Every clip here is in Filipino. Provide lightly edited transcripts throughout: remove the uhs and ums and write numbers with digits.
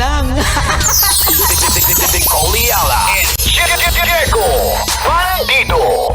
lang. Nicole Ayala and Diego Bandido.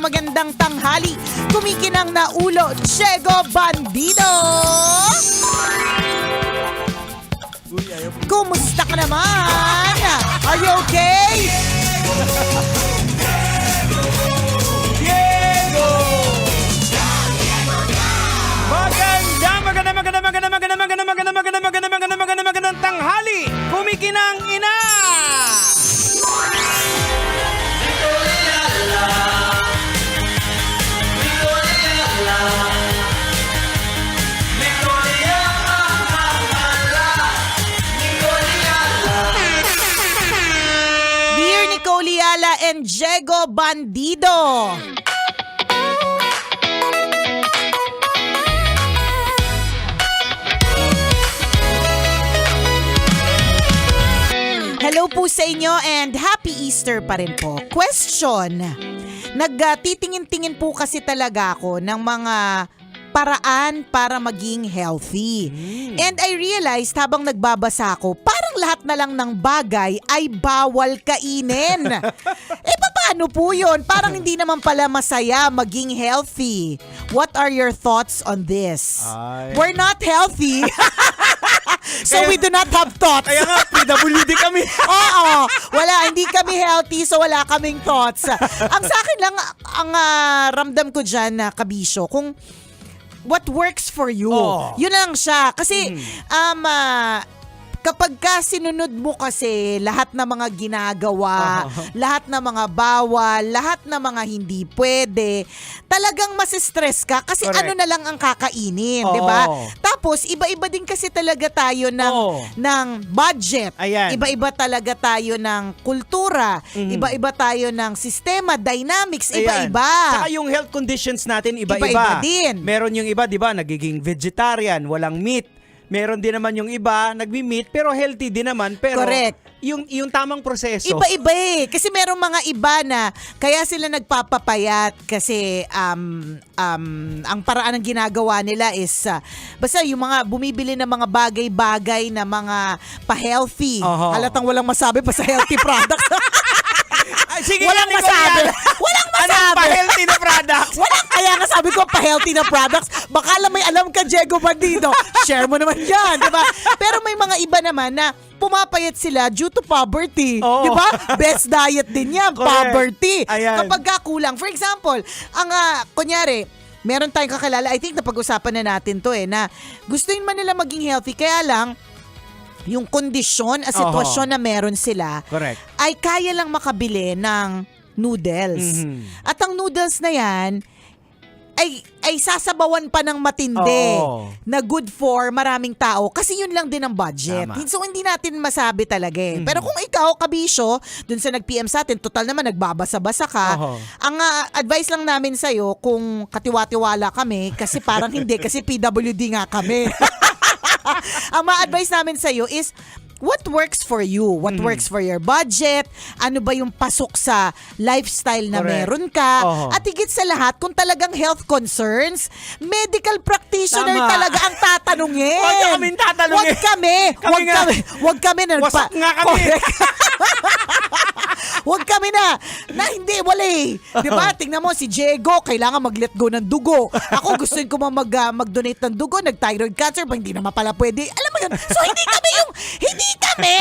Magandang tanghali. Kumikinang na ulo, Diego Bandido. Kumusta ka naman? Are you okay? Diego! Magandang tanghali! Kumikinang ina! Dear Nicole Ayala and Diego Bandido. Hello po sa inyo and happy Easter pa rin po. Question. Nagtitingin-tingin po kasi talaga ako ng mga paraan para maging healthy. And I realized habang nagbabasa ako, parang lahat na lang ng bagay ay bawal kainin. Paano po yun? Parang hindi naman pala masaya maging healthy. What are your thoughts on this? We're not healthy. So we do not have thoughts. Kaya nga, PWD kami. Oo, wala, hindi kami healthy, so wala kaming thoughts. Ang sa akin lang, ang ramdam ko dyan na kabisyo, kung what works for you, yun lang siya. Kasi, kapag ka sinunod mo kasi lahat ng mga ginagawa, lahat ng mga bawal, lahat ng mga hindi pwede, talagang masistress ka kasi Correct. ano na lang ang kakainin, di ba? Tapos, iba-iba din kasi talaga tayo ng budget. Ayan. Iba-iba talaga tayo ng kultura. Iba-iba tayo ng sistema, dynamics, Ayan. iba-iba. Saka yung health conditions natin, iba-iba. Iba-iba din. Meron yung iba, di ba, nagiging vegetarian, walang meat. Meron din naman yung iba, nagmi-meat, pero healthy din naman. Pero Correct. Yung tamang proseso. Iba-iba eh. Kasi merong mga iba na kaya sila nagpapapayat kasi ang paraan ng ginagawa nila is basta yung mga bumibili ng mga bagay-bagay na mga pa-healthy. Halatang walang masabi pa sa healthy products. Sige, Walang Nicole masabi. Ayala. Walang masabi. Anong pa-healthy na products? Walang, kaya nga sabi ko pa-healthy na products. Baka lang may alam ka, Diego Bandido. Share mo naman yan, di ba? Pero may mga iba naman na pumapayat sila due to poverty. Oo. Di ba? Best diet din yan, Correct. poverty. Ayan. Kapag kulang. For example, kunyari, meron tayong kakilala, I think napag-usapan na natin to na gusto man nila maging healthy, kaya lang, yung kondisyon, sitwasyon na meron sila, Correct. ay kaya lang makabili ng noodles. At ang noodles na yan, ay sasabawan pa ng matindi na good for maraming tao kasi yun lang din ang budget. Tama. So hindi natin masabi talaga Pero kung ikaw, kabisyo, dun sa nag-PM sa atin, total naman nagbabasa-basa ka, ang advice lang namin sa'yo, kung katiwa-tiwala kami, kasi parang hindi, kasi PWD nga kami. Ang ma-advise namin sa'yo is, what works for you? What works for your budget? Ano ba yung pasok sa lifestyle na Correct. meron ka? At higit sa lahat, kung talagang health concerns, medical practitioner Tama. talaga ang tatanungin. Huwag ka kaming tatanungin. Wag kami na Wasak nga kami. Correct. Huwag kami na hindi, wala eh. Di ba? Tingnan mo, si Diego, kailangan mag-let go ng dugo. Ako, gusto ko mag-donate ng dugo, nag-thyroid cancer, pa hindi naman pala pwede. Alam mo yun? So, hindi kami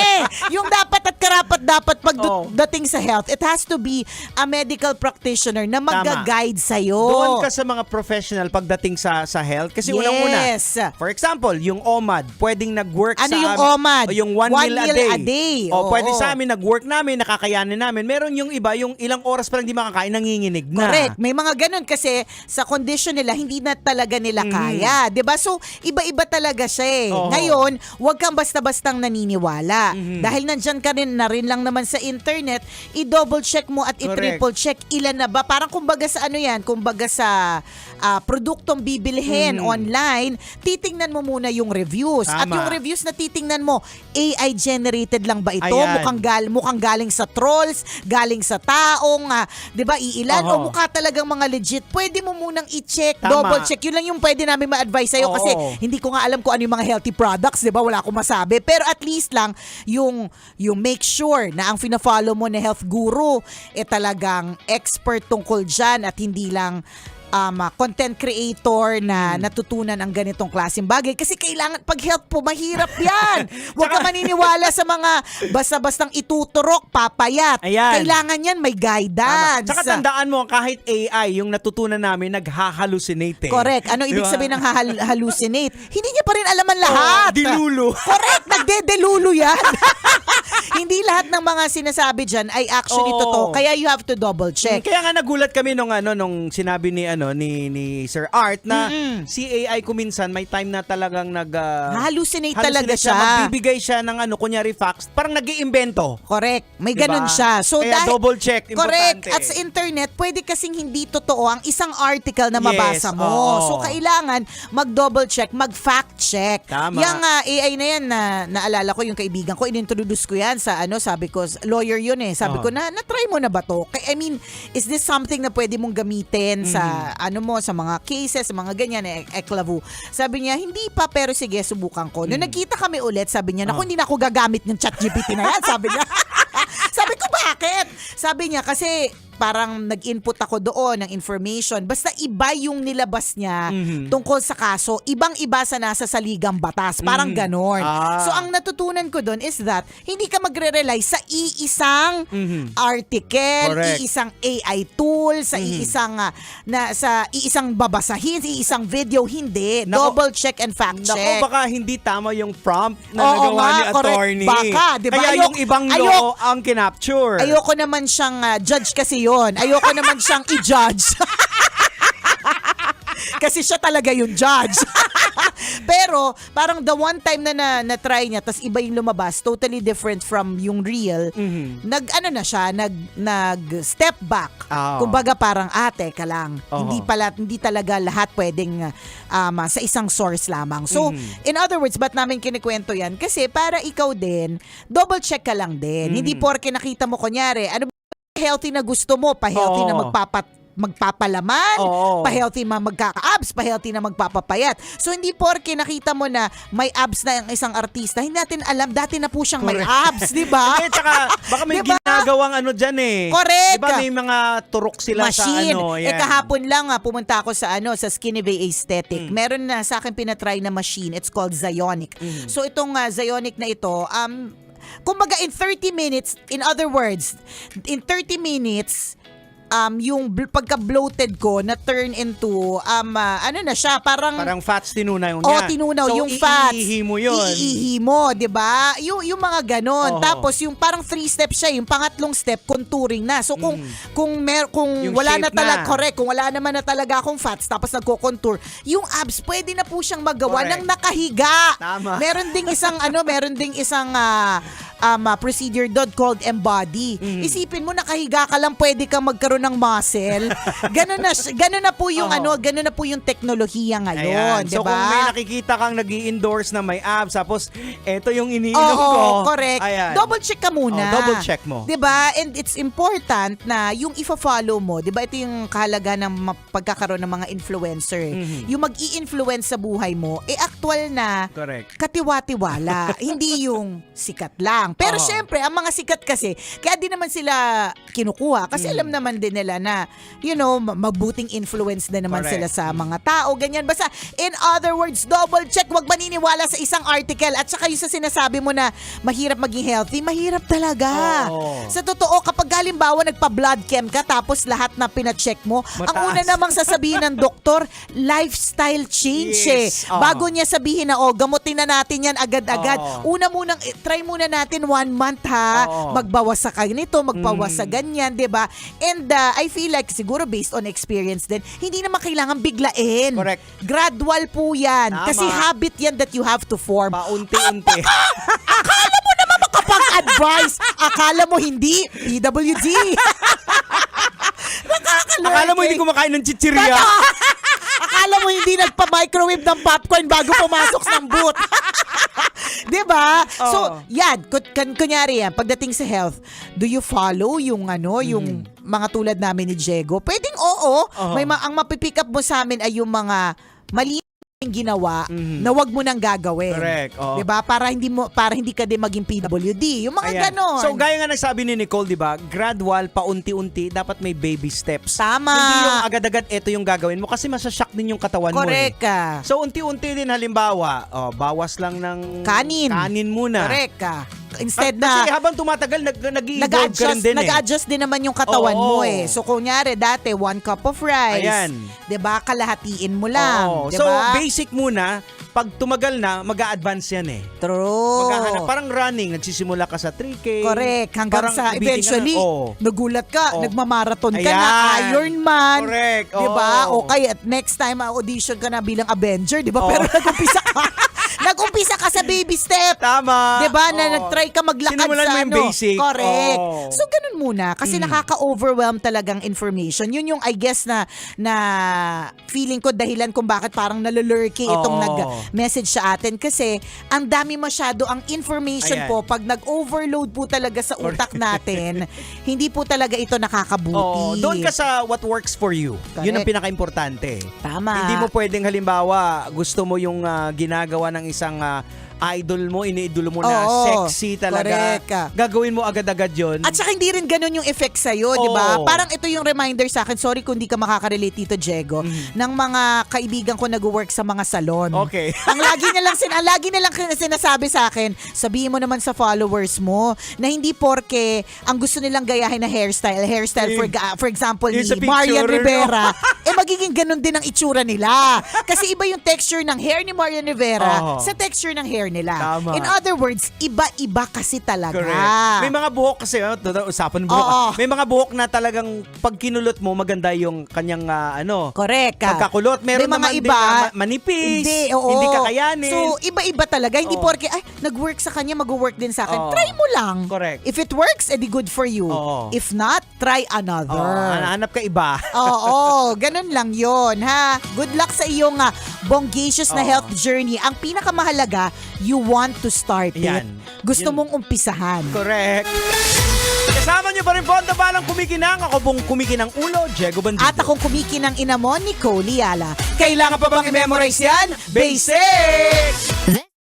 yung dapat at karapat dapat pagdating sa health. It has to be a medical practitioner na mag-guide sa'yo. Doon ka sa mga professional pagdating sa health. Kasi unang-una, for example, yung OMAD, pwedeng nag-work Ano sa yung amin. OMAD? O yung one meal a day. Oo. Pwede sa amin, nag-work namin, nakakayanin namin. Meron yung iba, yung ilang oras pa lang di makakain, nanginginig na. Correct. May mga ganun kasi sa condition nila, hindi na talaga nila kaya. 'Di ba? So, iba-iba talaga siya Ngayon, huwag kang basta-bastang naniniwala. Dahil nandyan ka rin na rin lang naman sa internet, i-double check mo at i-triple check ilan na ba. Parang kumbaga sa kumbaga sa produktong bibilhin online, titingnan mo muna yung reviews. At Tama. yung reviews na titingnan mo, AI generated lang ba ito? Ayan. Mukhang galing sa trolls, galing sa taong, 'di ba, iilan Oho. o mukha talagang mga legit. Pwede mo munang i-check, Tama. double check. Yun lang yung pwede namin ma-advise sa'yo Oo. kasi hindi ko nga alam kung ano yung mga healthy products, 'di ba? Wala akong masabi. Pero at least lang yung make sure na ang fina-follow mo na health guru talagang expert tungkol diyan at hindi lang content creator na natutunan ang ganitong klaseng bagay. Kasi kailangan, pag health po, mahirap yan. Huwag ka maniniwala sa mga basta-bastang ituturok, papayat. Ayan. Kailangan yan, may guidance. Tsaka tandaan mo, kahit AI, yung natutunan namin, nagha-hallucinate. Correct. Ano ibig Diba? sabihin ng hallucinate? Hindi niya pa rin alaman lahat. Dilulu. Correct. Nagdedelulu yan. Hindi lahat ng mga sinasabi dyan ay actually Oo. totoo. Kaya you have to double check. Kaya nga nagulat kami nung sinabi ni Sir Art na si AI ko minsan may time na talagang Hallucinate talaga siya. Magbibigay siya ng kunyari facts, parang nag-iimbento. Correct. May Diba? ganun siya. So Kaya double check, correct. importante. At sa internet, pwede kasing hindi totoo ang isang article na Yes, mabasa mo. oo. So kailangan mag-double check, mag-fact check. Tama. Yang AI na yan na naalala ko yung kaibigan ko, inintroduce ko yan sa sabi ko, lawyer yun eh. Sabi ko na-try mo na ba to? I mean, is this something na pwede mong gamitin sa sa mga cases, sa mga ganyan, eklavu. Sabi niya, hindi pa, pero sige, subukan ko. Nung nagkita kami ulit, sabi niya, naku, hindi na ako gagamit ng ChatGPT na yan, sabi niya. Sabi ko, bakit? Sabi niya, kasi parang nag-input ako doon ng information. Basta iba yung nilabas niya tungkol sa kaso. Ibang-iba sa nasa saligang batas. Parang ganon. So, ang natutunan ko doon is that hindi ka magre-rely sa iisang article, Correct. iisang AI tool, sa iisang babasahin, sa iisang video. Hindi. Nako- Double check and fact Naku, check. baka hindi tama yung prompt na Oo nagawa nga, ni correct. attorney. Baka, diba? Kaya yung ibang law ang kinapture. Ayoko naman siyang judge kasi yon. Ayoko naman siyang i-judge. Kasi siya talaga yung judge. Pero parang the one time na try niya tas iba yung lumabas, totally different from yung real. Nag step back. Oh. Kumbaga parang teka lang. Oo. Hindi talaga lahat pwedeng sa isang source lamang. So in other words, ba't namin kinikwento yan? Kasi para ikaw din, double check ka lang din. Hindi porke nakita mo kunyari, ano ba healthy na gusto mo, pa-healthy na magpapalaman, pa-healthy na magkaka-abs, pa-healthy na magpapapayat. So, hindi porke nakita mo na may abs na ang isang artista, hindi natin alam, dati na po siyang may abs, di ba? Eh, tsaka, baka may Diba? ginagawang dyan eh. Correct. Diba may mga turok sila Machine. sa yan. Kahapon lang pumunta ako sa Skinny Bay Aesthetic. Meron na sa akin pinatry na machine. It's called Zionic. So, itong Zionic na ito, kumbaga in 30 minutes, in other words, in 30 minutes, yung pagka-bloated ko na turn into na siya, parang fats tinunaw niya. tinunaw so, yung fats. iihi mo yun. Iihi mo, 'di ba? Yung mga ganon. Oo. Tapos yung parang 3 steps siya, yung pangatlong step contouring na. So kung Yung wala na shape talaga na. correct, kung wala naman na talaga akong fats tapos nagko-contour, yung abs pwede na po siyang magawa Correct. ng nakahiga. Tama. Meron ding isang procedure doon called embody. Isipin mo, nakahiga ka lang, pwede kang magkaroon ng muscle. Ganun na po yung ganun na po yung teknolohiya ngayon, Ayan. 'di So, kung may ba? nakikita kang nag-i-endorse na may abs, tapos eto yung iniinom ko. Oo, correct. Ayan. Double check ka muna. Double check mo. 'Di ba? And it's important na yung ifa-follow mo, 'di ba? Ito yung kahalaga ng pagkakaroon ng mga influencer. Yung mag-i-influence sa buhay mo, actual na Correct. katiwa-tiwala, hindi yung sikat lang. Pero syempre, ang mga sikat kasi, kaya di naman sila kinukuha kasi alam naman din nila na, mabuting influence din naman Correct. sila sa mga tao, ganyan. Basta, in other words, double check, wag maniniwala sa isang article at saka yung sa sinasabi mo na mahirap maging healthy, mahirap talaga. Oo. Sa totoo, kapag halimbawa nagpa-blood chem ka tapos lahat na pina-check mo, ang Mataas. una namang sasabihin ng doktor, lifestyle change Yes. Bago niya sabihin na, gamutin na natin yan agad-agad. Oo. Una munang, try muna natin 1 month ha. Oo. Magbawas sa ganito, magbawas sa ganyan, 'di ba? And I feel like siguro based on experience din, hindi naman kailangan biglain. Correct. Gradual po 'yan. Tama. Kasi habit 'yan that you have to form. Paunti-unti. Akala mo naman makapag-advise. Akala mo hindi. PWD. Nakakaloka. Akala mo hindi kumakain ng chichirya? magpa-microwave ng popcorn bago pumasok ng boot. 'Di ba? So, yan, kunyari yan, pagdating sa health, do you follow yung yung mga tulad namin ni Diego? Pwedeng oo. Ang mapipick up mo sa amin ay yung mga mali ginawa na wag mo nang gagawin. Correct. Oo. 'Di ba? Para hindi ka din maging PWD. Yung mga Ayan. ganon. So, gaya nga nagsabi ni Nicole, di ba? Gradual, paunti-unti, dapat may baby steps. Tama. Hindi yung agad-agad ito yung gagawin mo kasi masashock din yung katawan mo. Correct ka. So, unti-unti din halimbawa, bawas lang ng kanin muna. Correct ka. Instead Kasi na habang tumatagal, nag-i-evolve ka rin din nag-adjust din naman yung katawan Oo. mo eh. So kunyari dati 1 cup of rice. Ayan. 'Di ba? Kalahatiin mo lang, Oo. 'di So, ba? basic muna. Pag tumagal na, mag-a-advance yan eh. True. Maghahanap, parang running, nagsisimula ka sa 3K. Correct. Hanggang Parang sa bibitin ka eventually, na. Oo. nagulat ka, Oo. nagmamarathon ka Ayan. na, Ironman. Correct. 'Di ba? Oo. O kaya next time audition ka na bilang Avenger, 'di ba? Pero nag-umpisa ka. Nag-umpisa ka sa baby step. Tama. 'Di ba? Na Oo. nag-try ka maglakad Sinimulan sa mo yung basic. Correct. Oo. So ganun muna kasi nakaka-overwhelm talagang information. Yun yung I guess na feeling ko dahilan kung bakit parang nalulurky itong Oo. nag-message sa atin kasi ang dami masyado ang information Ayan. po pag nag-overload po talaga sa utak natin, hindi po talaga ito nakakabuti. Doon ka sa what works for you. Correct. Yun ang pinaka-importante. Tama. Hindi mo pwedeng halimbawa, gusto mo yung ginagawa ng isang idol mo, iniidolo mo na Oo. sexy talaga. Correct ka. Gagawin mo agad-agad yun. At saka hindi rin ganun yung effect sa'yo, di ba? Oo. Parang ito yung reminder sa akin, sorry kung di ka makaka-relate dito, Diego, ng mga kaibigan ko nag-work sa mga salon. Okay. ang lagi nilang sinasabi sa akin, sabihin mo naman sa followers mo na hindi porke ang gusto nilang gayahin na hairstyle for example Yung sa ni Marian picture, Rivera, magiging ganun din ang itsura nila. Kasi iba yung texture ng hair ni Marian Rivera Oo. sa texture ng hair nila. Tama. In other words, iba-iba kasi talaga. Correct. May mga buhok kasi, usapan buhok. Oo. May mga buhok na talagang pag kinulot mo, maganda yung kanyang Correct ka. pagkakulot. Meron May mga naman iba, din na manipis, hindi kakayanin. So, iba-iba talaga. Hindi Oo. porke, nag-work sa kanya, mag-work din sa akin. Oo. Try mo lang. Correct. If it works, edi good for you. Oo. If not, try another. Hanap ka iba. Oo, ganun lang yon ha. Good luck sa iyong bongacious na Oo. health journey. Ang pinakamahalaga, you want to start Yan. it. Gusto Yun. mong umpisahan. Correct. Kasama niyo pa rin po ang tabalang kumikinang. Ako pong kumikinang ulo, Diego Bandido. At akong kumikinang ina mo, Nicole Liala. Kailangan pa bang i-memorize yan? Basic!